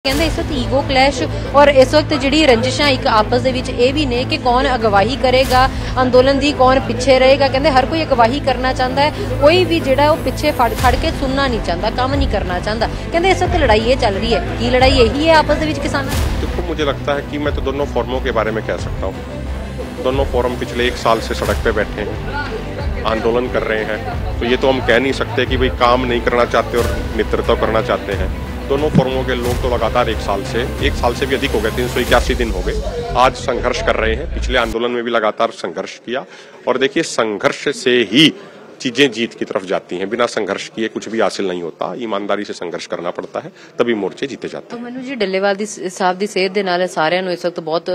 ਕਹਿੰਦੇ ਇਸ ਵਕਤ ਈਗੋ ਕਲੈਸ਼ ਔਰ ਇਸ ਵਕਤ ਜਿਹੜੀ ਰੰਜਿਸ਼ਾਂ ਇੱਕ ਆਪਸ ਦੇ ਵਿੱਚ ਇਹ ਵੀ ਨੇ ਕਿ ਕੌਣ ਅਗਵਾਈ ਕਰੇਗਾ ਅੰਦੋਲਨ ਦੀ, ਕੌਣ ਪਿੱਛੇ ਰਹੇਗਾ। ਕਹਿੰਦੇ ਹਰ ਕੋਈ ਅਗਵਾਈ ਕਰਨਾ ਚਾਹੁੰਦਾ ਹੈ, ਕੋਈ ਵੀ ਜਿਹੜਾ ਉਹ ਪਿੱਛੇ ਖੜ ਕੇ ਸੁਣਨਾ नहीं चाहता, काम नहीं करना चाहता। कहते इस वक्त लड़ाई ये चल रही है, की लड़ाई यही है आपस में किसानों? देखो, मुझे लगता है कि मैं तो दोनों फोरमों के बारे में कह सकता हूँ। दोनों फोरम पिछले 1 साल से सड़क पे बैठे हैं, आंदोलन कर रहे हैं, तो ये तो हम कह नहीं सकते कि भाई काम नहीं करना चाहते और नेतृत्व करना चाहते हैं। दोनों फोरमों के लोग तो लगातार 1 साल से भी अधिक हो गए, 381 दिन हो गए, आज संघर्ष कर रहे हैं। पिछले आंदोलन में भी लगातार संघर्ष किया और देखिए संघर्ष से ही चीजें जीत की तरफ जाती हैं। बिना संघर्ष किए कुछ भी हासिल नहीं होता, ईमानदारी से संघर्ष करना पड़ता है, तभी मोर्चे जीते जाते हैं। तो मनु जी डल्लेवाल साहब की सेहत के नाल सारिਆਂ ਨੂੰ ਇਸ ਵਕਤ ਬਹੁਤ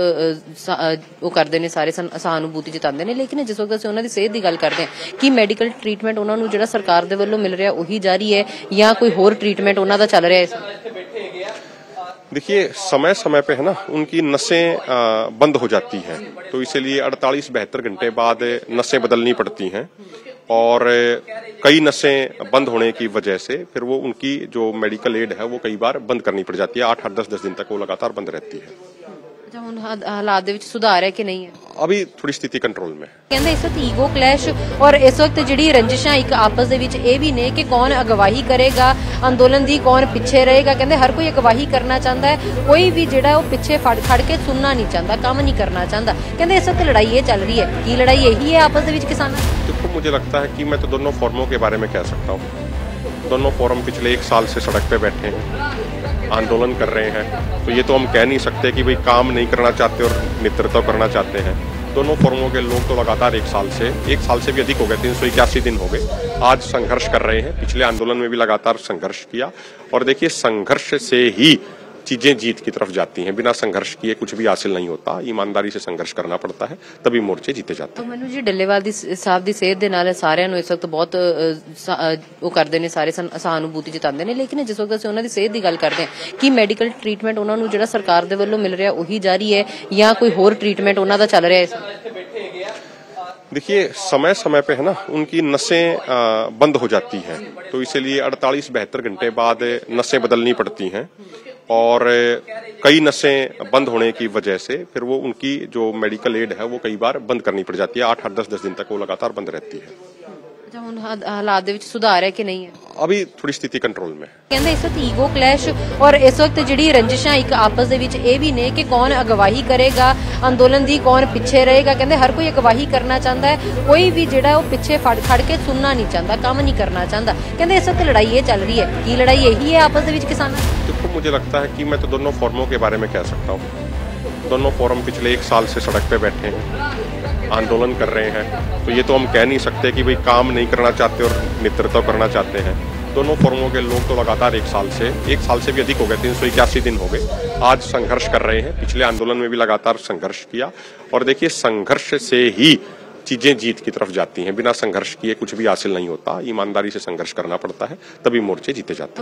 ਉਹ ਕਰਦੇ ਨੇ, ਸਾਰੇ ਸਹਾਨੁਭੂਤੀ ਜਤਾਉਂਦੇ ਨੇ, लेकिन जिस वक्त ਅਸੀਂ ਉਹਨਾਂ ਦੀ ਸਿਹਤ ਦੀ ਗੱਲ ਕਰਦੇ ਹਾਂ ਕਿ ਮੈਡੀਕਲ ਟ੍ਰੀਟਮੈਂਟ ਉਹਨਾਂ ਨੂੰ ਜਿਹੜਾ ਸਰਕਾਰ ਦੇ ਵੱਲੋਂ ਮਿਲ ਰਿਹਾ ਉਹੀ ਜਾਰੀ ਹੈ ਜਾਂ ਕੋਈ ਹੋਰ ਟ੍ਰੀਟਮੈਂਟ ਉਹਨਾਂ ਦਾ ਚੱਲ ਰਿਹਾ ਹੈ? देखिए, समय समय पे है ना उनकी नसें बंद हो जाती हैं, तो इसीलिए 48-72 घंटे बाद नसें बदलनी पड़ती हैं और कई नसें बंद होने की वजह से फिर वो उनकी जो मेडिकल एड है वो कई बार बंद करनी पड़ जाती है। 8-8 10-10 दिन तक वो लगातार बंद रहती है। अच्छा, हुण हालात दे विच सुधार है कि नहीं है? अभी थोड़ी स्थिति कंट्रोल में है। कहते इस वक्त ईगो क्लैश और इस वक्त जिहड़ी रंजिशां एक आपस दे विच ਇਹ ਵੀ ਨੇ कि कौन अगवाई करेगा अंदोलन दी, कौन पिछे रहेगा। कहते हर कोई अगवाई करना चाहता है, कोई भी जिहड़ा वो पिछे खड़ के सुनना नहीं चाहता, काम नहीं करना चाहता। कहते इस वक्त लड़ाई ये चल रही है, की लड़ाई यही है आपस दे विच किसानों? देखो, मुझे लगता है कि मैं तो दोनों फोरमों के बारे में कह सकता हूँ। दोनों फोरम पिछले 1 साल से सड़क पे बैठे हैं, आंदोलन कर रहे हैं, तो ये तो हम कह नहीं सकते कि भाई काम नहीं करना चाहते और नेतृत्व करना चाहते हैं। दोनों फोरमों के लोग तो लगातार 1 साल से भी अधिक हो गए, 381 दिन हो गए, आज संघर्ष कर रहे हैं। पिछले आंदोलन में भी लगातार संघर्ष किया और देखिए संघर्ष से ही चीजें जीत की तरफ जाती हैं। बिना संघर्ष किए कुछ भी हासिल नहीं होता, ईमानदारी से संघर्ष करना पड़ता है, तभी मोर्चे जीते जाते हैं। तो मनु जी डल्लेवाल साहब की सेहत के नाल सारिਆਂ ਨੂੰ ਇਸ ਵਕਤ ਬਹੁਤ ਉਹ ਕਰਦੇ ਨੇ, ਸਾਰੇ ਸਹਾਨੁਭੂਤੀ ਜਤਾਉਂਦੇ ਨੇ, लेकिन जिस वक्त ਅਸੀਂ ਉਹਨਾਂ ਦੀ ਸਿਹਤ ਦੀ ਗੱਲ ਕਰਦੇ ਹਾਂ ਕਿ ਮੈਡੀਕਲ ਟ੍ਰੀਟਮੈਂਟ ਉਹਨਾਂ ਨੂੰ ਜਿਹੜਾ ਸਰਕਾਰ ਦੇ ਵੱਲੋਂ ਮਿਲ ਰਿਹਾ ਉਹੀ ਜਾਰੀ ਹੈ ਜਾਂ ਕੋਈ ਹੋਰ ਟ੍ਰੀਟਮੈਂਟ ਉਹਨਾਂ ਦਾ ਚੱਲ ਰਿਹਾ ਹੈ? देखिए, समय समय पे है ना उनकी नसें बंद हो जाती हैं, तो इसीलिए 48-72 घंटे बाद नसें बदलनी पड़ती हैं और कई नसें बंद होने की वजह से फिर वो उनकी जो मेडिकल एड है वो कई बार बंद करनी पड़ जाती है। 8-8 10-10 दिन तक वो लगातार बंद रहती है। अच्छा, हुण हालात दे विच सुधार है कि नहीं है? अभी थोड़ी स्थिति कंट्रोल में है। कहते इस वक्त ईगो क्लैश और इस वक्त जिहड़ी रंजिशां एक आपस दे विच ਇਹ ਵੀ ਨੇ कि कौन अगवाई करेगा अंदोलन दी, कौन पिछे रहेगा। कहते हर कोई अगवाई करना चाहता है, कोई भी जिहड़ा वो पिछे खड़ के सुनना नहीं चाहता, काम नहीं करना चाहता। कहते इस वक्त लड़ाई ये चल रही है, की लड़ाई यही है आपस दे विच किसानों? देखो, मुझे लगता है कि मैं तो दोनों फोरमों के बारे में कह सकता हूँ। दोनों फोरम पिछले 1 साल से सड़क पे बैठे हैं, आंदोलन कर रहे हैं, तो ये तो हम कह नहीं सकते कि भाई काम नहीं करना चाहते और नेतृत्व करना चाहते हैं। दोनों फोरमों के लोग तो लगातार 1 साल से भी अधिक हो गए, 381 दिन हो गए, आज संघर्ष कर रहे हैं। पिछले आंदोलन में भी लगातार संघर्ष किया और देखिए संघर्ष से ही चीजें जीत की तरफ जाती हैं। बिना संघर्ष किए कुछ भी हासिल नहीं होता, ईमानदारी से संघर्ष करना पड़ता है, तभी मोर्चे जीते जाते हैं।